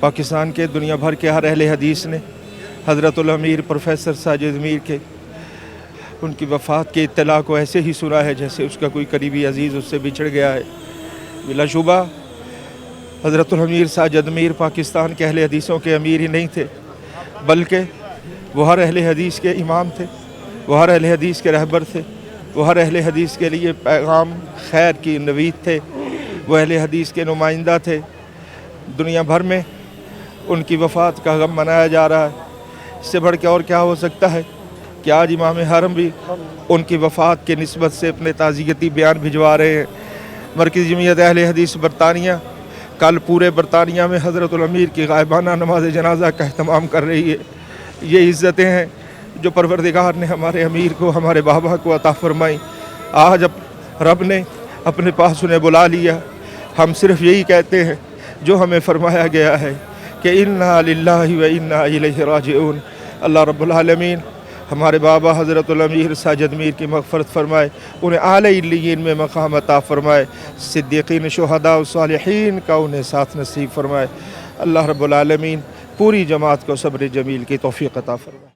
پاکستان کے دنیا بھر کے ہر اہل حدیث نے حضرت الامیر پروفیسر ساجد میر کے ان کی وفات کی اطلاع کو ایسے ہی سنا ہے جیسے اس کا کوئی قریبی عزیز اس سے بچھڑ گیا ہے۔ بلا شبہ حضرت الامیر ساجد میر پاکستان کے اہل حدیثوں کے امیر ہی نہیں تھے، بلکہ وہ ہر اہل حدیث کے امام تھے، وہ ہر اہل حدیث کے رہبر تھے، وہ ہر اہل حدیث کے لیے پیغام خیر کی نوید تھے، وہ اہل حدیث کے نمائندہ تھے۔ دنیا بھر میں ان کی وفات کا غم منایا جا رہا ہے۔ اس سے بڑھ کے اور کیا ہو سکتا ہے کہ آج امام حرم بھی ان کی وفات کے نسبت سے اپنے تعزیتی بیان بھجوا رہے ہیں۔ مرکزی جمعیت اہل حدیث برطانیہ کل پورے برطانیہ میں حضرت الامیر کی غائبانہ نماز جنازہ کا اہتمام کر رہی ہے۔ یہ عزتیں ہیں جو پروردگار نے ہمارے امیر کو، ہمارے بابا کو عطا فرمائی۔ آج اب رب نے اپنے پاس انہیں بلا لیا۔ ہم صرف یہی کہتے ہیں جو ہمیں فرمایا گیا ہے کہ انا للہ و انا الیہ راجعون۔ اللہ رب العالمین ہمارے بابا حضرت الامیر ساجد میر کی مغفرت فرمائے، انہیں اعلی علیین میں مقام عطا فرمائے، صدیقین شہداء و صالحین کا انہیں ساتھ نصیب فرمائے۔ اللہ رب العالمین پوری جماعت کو صبر جمیل کی توفیق عطا فرمائے۔